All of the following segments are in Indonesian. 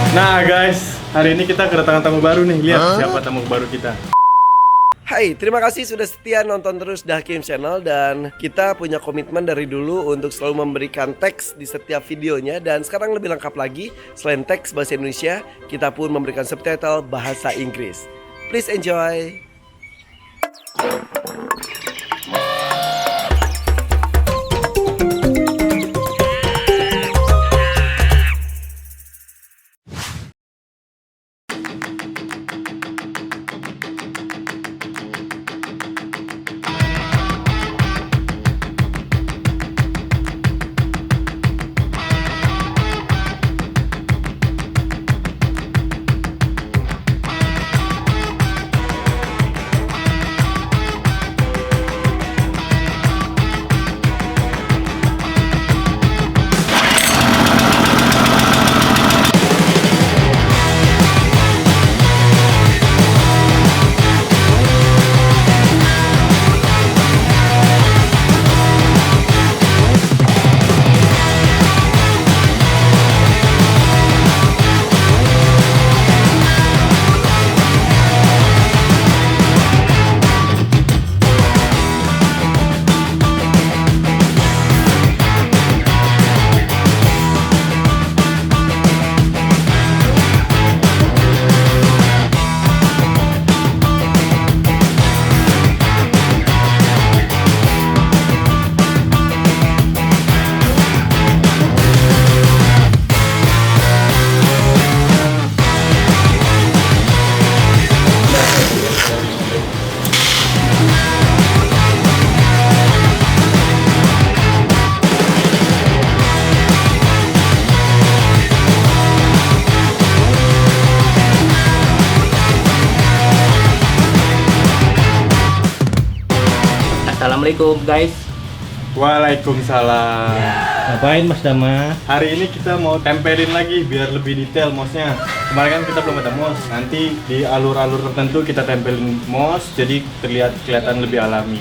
Nah guys, hari ini kita kedatangan tamu baru nih. Lihat siapa tamu baru kita. Hai, terima kasih sudah setia nonton terus Dakim Channel. Dan kita punya komitmen dari dulu untuk selalu memberikan teks di setiap videonya. Dan sekarang lebih lengkap lagi, selain teks bahasa Indonesia, kita pun memberikan subtitle bahasa Inggris. Please enjoy. Assalamualaikum guys. Waalaikumsalam. Ngapain Mas Dama? Hari ini kita mau tempelin lagi biar lebih detail mouse-nya. Kemarin kan kita belum ada mouse. Nanti di alur-alur tertentu kita tempelin mouse jadi kelihatan lebih alami.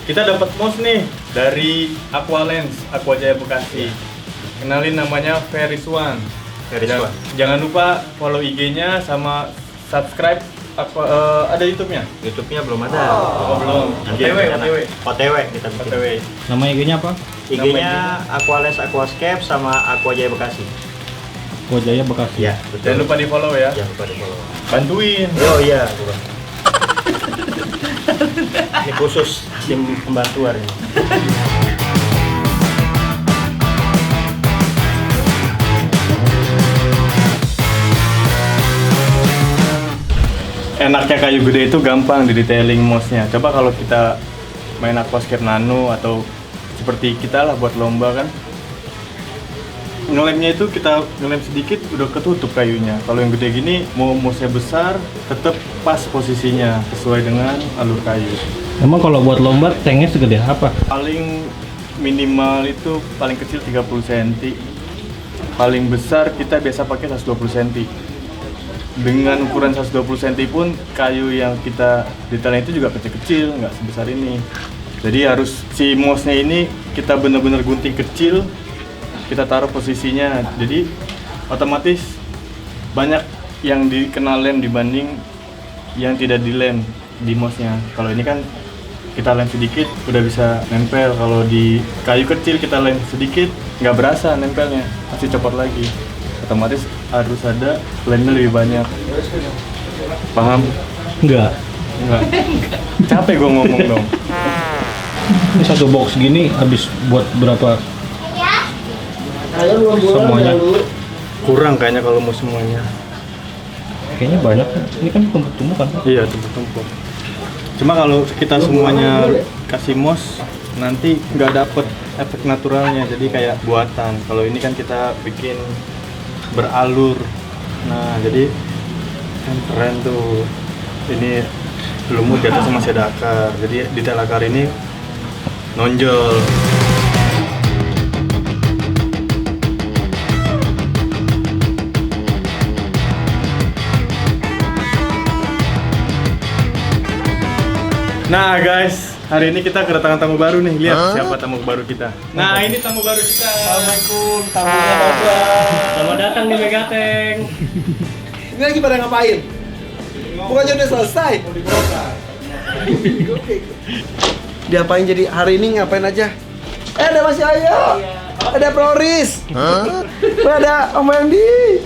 Kita dapat mouse nih dari Aqualens, Aqua Jaya Bekasi. Kenalin namanya Veriswan. Jangan lupa follow IG-nya sama subscribe. Ada YouTube-nya? YouTube-nya belum ada. Oh, belum. OTW kita bikin. OTW. Nama IG-nya apa? IG-nya Aqualens Aquascape sama Aqua Jaya Bekasi. Kojaya Bekasi. Iya, betul. Jangan lupa di-follow ya. Jangan lupa di-follow. Bantuin. Oh iya, bukan. Ini khusus tim pembantu hari ini. Enaknya kayu gede itu gampang di detailing mouse-nya. Coba kalau kita main Aquascape Nano atau seperti kita lah buat lomba kan, ngelemnya itu kita ngelem sedikit udah ketutup kayunya. Kalau yang gede gini mau mouse-nya besar tetap pas posisinya sesuai dengan alur kayu. Emang kalau buat lomba tanknya segede apa? Paling minimal itu paling kecil 30 cm. Paling besar kita biasa pakai 120 cm. Dengan ukuran 120 cm pun kayu yang kita detailnya itu juga kecil-kecil, nggak sebesar ini. Jadi harus si mouse-nya ini kita benar-benar gunting kecil, kita taruh posisinya. Jadi otomatis banyak yang dikenal lem dibanding yang tidak dilem di mouse-nya. Kalau ini kan kita lem sedikit udah bisa nempel. Kalau di kayu kecil kita lem sedikit nggak berasa nempelnya, pasti copot lagi. Otomatis harus ada lemnya lebih banyak. Paham? Enggak. Enggak. Capek gue ngomong dong. Ini satu box gini habis buat berapa? Semuanya. Kurang kayaknya kalau mau semuanya. Kayaknya banyak. Ini kan tumpuk-tumpuk kan? Iya, tumpuk-tumpuk. Cuma kalau kita semuanya kasih mouse nanti nggak dapet efek naturalnya, jadi kayak buatan. Kalau ini kan kita bikin beralur. Nah, jadi kan keren tuh. Ini lumut di atasnya masih ada akar. Jadi detail akar ini nonjol. Nah guys, Hari ini kita kedatangan tamu baru nih. Lihat siapa tamu baru kita. Nah, ini tamu baru kita. Assalamualaikum, tamunya Bapak. Selamat datang di Megateng. Ini lagi pada ngapain? Bukannya udah selesai? Diapain jadi hari ini ngapain aja? Ada Mas Ayo, ada Proris, ada Om Andy.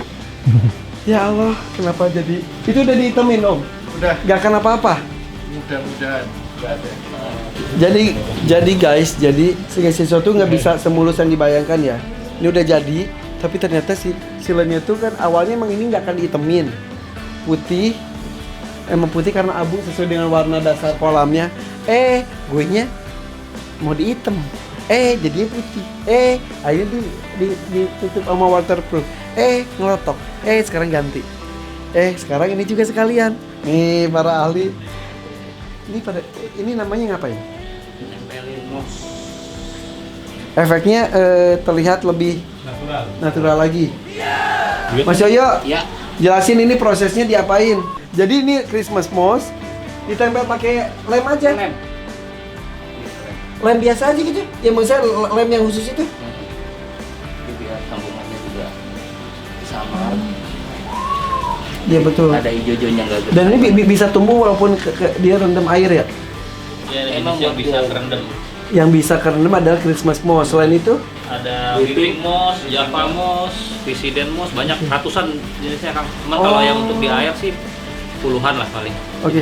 Ya Allah, kenapa jadi? Itu udah ditemin Om? Udah. Gak akan apa-apa? Mudah-mudahan. Jadi guys, segala sesuatu nggak bisa semulus yang dibayangkan ya. Ini udah jadi, tapi ternyata silennya tuh kan awalnya emang ini nggak akan ditemin. Putih, emang putih karena abu sesuai dengan warna dasar kolamnya. Gue nya mau diitem. Jadinya putih. Akhirnya ditutup sama waterproof. Ngelotok. Sekarang ganti. Sekarang ini juga sekalian. Nih para ahli. Ini namanya ngapain? Nempelin mos. Efeknya terlihat lebih natural lagi. Mas Yoyo, Ya. jelasin ini prosesnya diapain. Jadi ini Christmas moss ditempel pakai lem aja. Lem biasa aja gitu. Ya maksudnya lem yang khusus itu. Biar sambungannya juga sama. Iya betul. Ada hijau-hijaunya nggak gede. Dan ini bisa tumbuh walaupun dia rendam air ya. Ya, Emang yang bisa betul. kerendam. Yang bisa kerendam adalah Christmas moss. Selain itu, Ada whipping moss, java moss, Pisiden moss, banyak ratusan jenisnya Kang. Cuman kalau yang untuk di air sih puluhan lah paling. oke.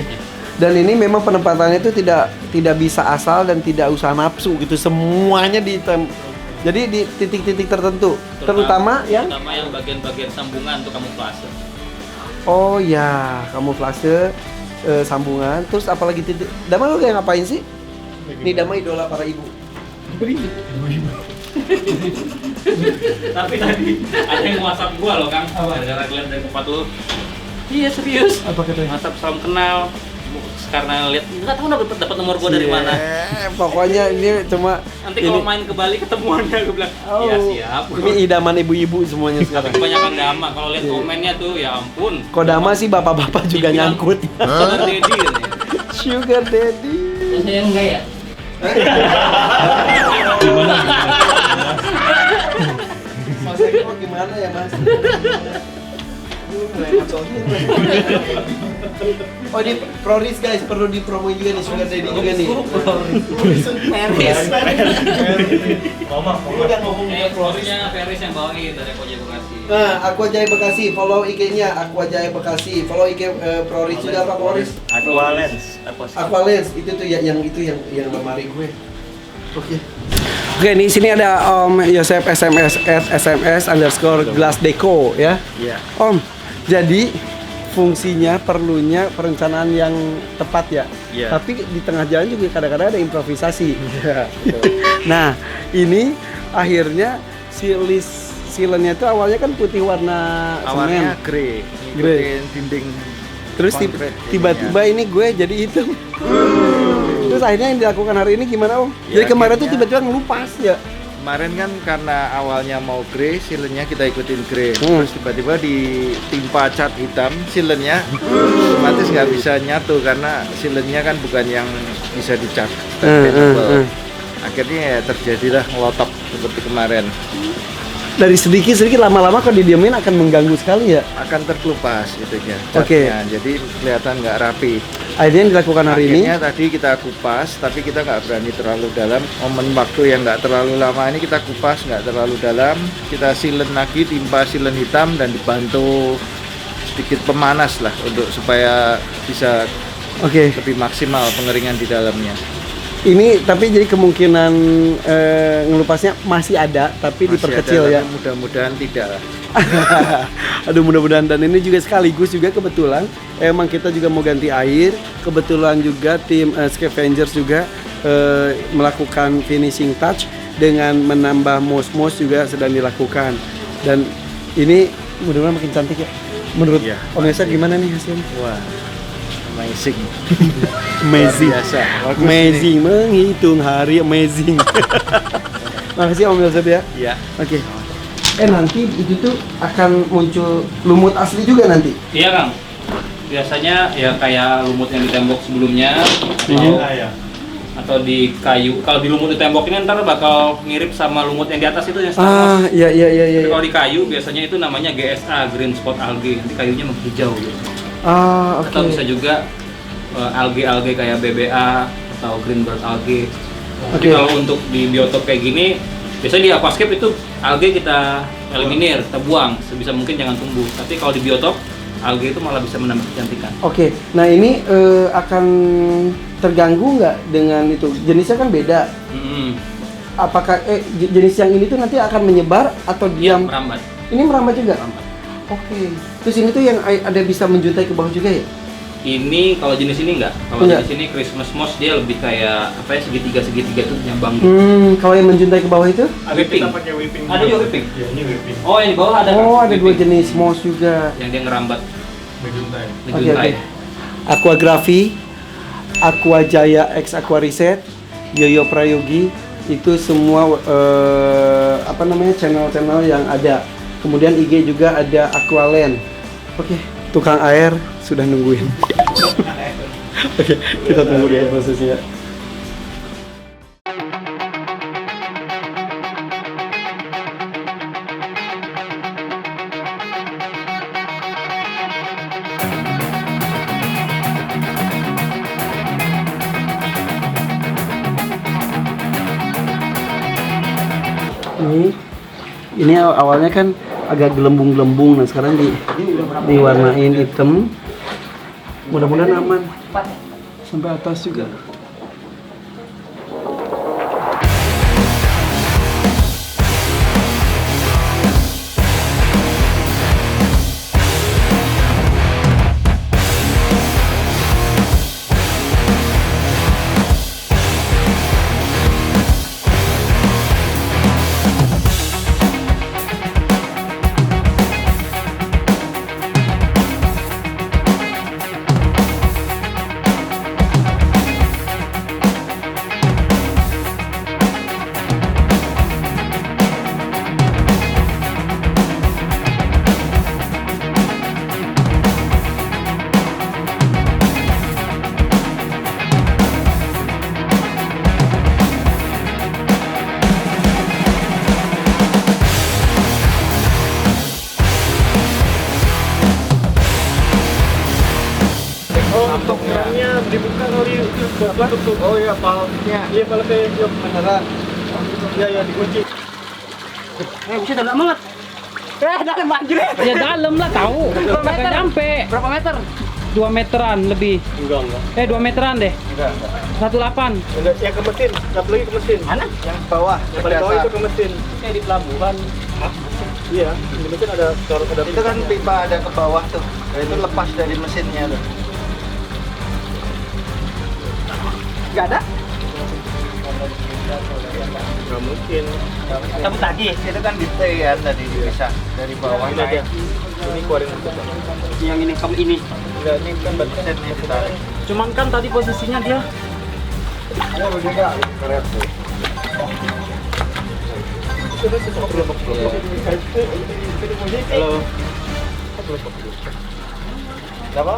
Dan ini memang penempatannya itu tidak bisa asal dan tidak usah nafsu gitu. Semuanya jadi di titik-titik tertentu. Terutama yang bagian-bagian sambungan untuk kamuflase. oh ya, kamuflase sambungan. Terus apalagi titik. Dama lu kayak ngapain sih? Ini Dama idola para ibu. Tapi tadi ada yang WhatsApp gua loh Kang. Gara-gara lihat dari tempat lu. Iya serius. Apa katanya? WhatsApp salam kenal. Karena lihat nggak tahu dapat nomor gua dari mana. Pokoknya ini cuma Nanti kalau main ke Bali ketemuannya gue bilang, Oh, iya siap. ini idaman ibu-ibu semuanya sekarang. Kebanyakan Dama, kalau lihat komennya tuh ya ampun. Kok Dama sih bapak-bapak juga Dibilang, nyangkut. Sugar daddy kan ya. Sugar daddy. Saya enggak ya? Mas Eko gimana ya Mas? Oh di Proris guys, perlu dipromoin juga nih Sugar Daddy juga nih. Udah ngomong Ini Florisnya Feris yang bawain dari Koja Bekasi. Nah, Aqua Jaya Bekasi, follow IG-nya Aqua Jaya Bekasi, follow IG Proris juga apa Proris? Aqualens. Aqualens itu tuh yang lemari gue. Oke, di sini ada Om Yosep SMS@sms_glassdeco ya. Iya. Om, jadi fungsinya perlunya perencanaan yang tepat ya. Iya. Tapi di tengah jalan juga kadang-kadang ada improvisasi. Nah, ini akhirnya silennya itu awalnya kan putih warna Awalnya semen. grey, Grey. ngikutin dinding. Terus konkret tiba-tiba ini gue jadi hitam. Terus akhirnya yang dilakukan hari ini gimana Om? Ya, Jadi kemarin tuh akhirnya- tiba-tiba ngelupas ya. Kemarin kan karena awalnya mau grey, silennya kita ikutin grey. Hmm. Terus tiba-tiba ditimpa cat hitam, silennya otomatis nggak bisa nyatu karena silennya kan bukan yang bisa dicat. paintable. Akhirnya ya terjadilah ngelotok seperti kemarin. Dari sedikit lama-lama kalau didiamin akan mengganggu sekali ya. Akan terkelupas gitu ya. Oke. catnya. Jadi kelihatan nggak rapi. Akhirnya yang dilakukan hari ini. Akhirnya tadi kita kupas, tapi kita nggak berani terlalu dalam. Momen waktu yang nggak terlalu lama ini kita kupas, nggak terlalu dalam. Kita silen lagi, timpa silen hitam dan dibantu sedikit pemanas lah untuk supaya bisa Oke. lebih maksimal pengeringan di dalamnya. Ini tapi jadi kemungkinan ngelupasnya masih ada, tapi Masih diperkecil ada, ya. tapi mudah-mudahan tidak lah. Aduh mudah-mudahan, dan ini juga sekaligus juga kebetulan emang kita juga mau ganti air. Kebetulan juga tim Scavengers juga melakukan finishing touch dengan menambah moss juga sedang dilakukan. Dan ini mudah-mudahan makin cantik ya. Menurut Iya, Om Yosep gimana nih hasilnya? Wah, amazing. Amazing. Luar biasa. Bagus Amazing, menghitung hari amazing. Makasih Om Yosep ya. Iya. Oke. Nanti itu tuh akan muncul lumut asli juga nanti. Iya Kang. Biasanya ya kayak lumut yang di tembok sebelumnya. Iya. atau di kayu. Kalau di lumut di tembok ini ntar bakal mirip sama lumut yang di atas itu yang Star Moss. Iya. Tapi kalau di kayu biasanya itu namanya GSA, Green Spot Algae. Nanti kayunya menghijau gitu. Oke. Atau bisa juga algae kayak BBA atau Green Bird Algae. Tapi Oke. kalau untuk di biotop kayak gini, biasanya di aquascape itu algae kita eliminir, kita buang sebisa mungkin jangan tumbuh. Tapi kalau di biotop, algae itu malah bisa menambah kecantikan. Oke, nah ini akan terganggu nggak dengan itu? Jenisnya kan beda. Apakah jenis yang ini tuh nanti akan menyebar atau Iya, diam? merambat. Ini merambat juga? Merambat. Oke. Terus ini tuh yang ada bisa menjuntai ke bawah juga ya? Ini kalau jenis ini enggak. Kalau Enggak. jenis ini Christmas moss dia lebih kayak apa ya, segitiga tuh nyambang. Kalau yang menjuntai ke bawah itu? Whipping. Kita pakai whipping. Ada juga whipping. Iya, ini whipping. Oh, yang di bawah ada. Oh, ada dua whipping. jenis moss juga. Yang dia ngerambat Menjuntai. Oke. ngejuntai. Aquagrafi, Aqua Jaya X Aqua Reset, Yoyo Prayogi itu semua channel-channel yang ada. Kemudian IG juga ada Aqualand. Oke, tukang air sudah nungguin. Oke, kita tunggu dia prosesnya. Ini awalnya kan agak gelembung-gelembung, nah sekarang diwarnain hitam. Mudah-mudahan aman sampai atas juga. Untuk kerannya dibuka kali tutup. Oh iya, valve-nya. Iya, kalau kayak yuk beneran. Iya, dikunci. Bisa dalam banget. Dalam banjir. Ya dalam lah tahu. Kagak nyampe. Berapa meter? 2 meteran lebih. Enggak. 2 meteran deh. Enggak. 18. Enggak, yang ke mesin, satu lagi ke mesin. Mana? Yang bawah, Yang paling bawah itu ke mesin. Kayak di pelabuhan. Iya, di mesin ada itu kan pipa ada ke bawah tuh. Nah, itu lepas dari mesinnya tuh. Enggak ada. Nggak mungkin. Cabut lagi. Itu kan di T ya tadi dipisah dari bawah Ini aja. naik. Ini keluarin tutup. Yang ini kamu ini. Enggak, ini kan baterai. Mesinnya ditarik. Cuman kan tadi posisinya dia Halo. Apa?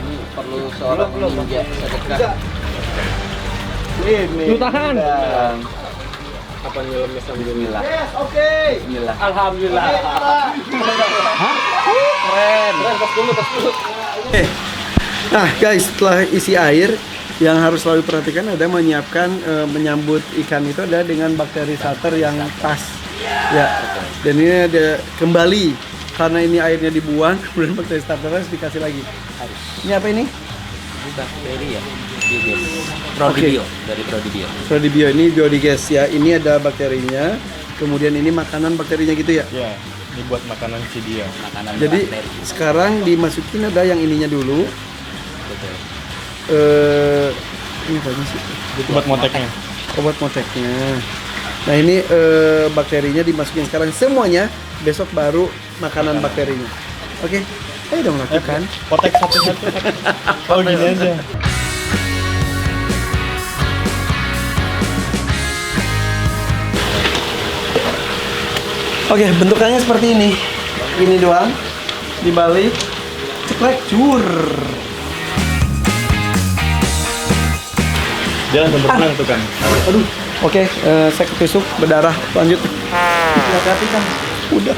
ini perlu seorang ninja sedekah. Ini. Lu tahan. Apa nyelamnya sambil Bismillah. Yes, oke. Bismillah. Alhamdulillah. Keren. Nah guys, setelah isi air, yang harus selalu perhatikan ada menyiapkan menyambut ikan itu ada dengan bakteri starter yang pas. Ya. Dan ini ada kembali karena ini airnya dibuang, kemudian bakteri starter harus dikasih lagi. Ini apa ini? Ini bakteri ya. Biogas. Prodibio dari Prodibio. Prodibio ini biodigas ya. Ini ada bakterinya. Kemudian ini makanan bakterinya gitu ya. Ya, ini buat makanan si dia. Makanan Jadi bakteri. sekarang dimasukin ada yang ininya dulu. Betul. Ini apa sih? Itu buat moteknya. Obat moteknya. Nah ini bakterinya dimasukin sekarang semuanya. Besok baru makanan bakterinya. Oke, ayo dong lakukan. Potek satu-satu. Oh, gini aja. Oke, bentukannya seperti ini. Ini doang. Dibalik. Ceklek, cur. Dia langsung berenang tuh kan. Oke, saya ketusuk berdarah. Lanjut. Hati-hati kan. Udah.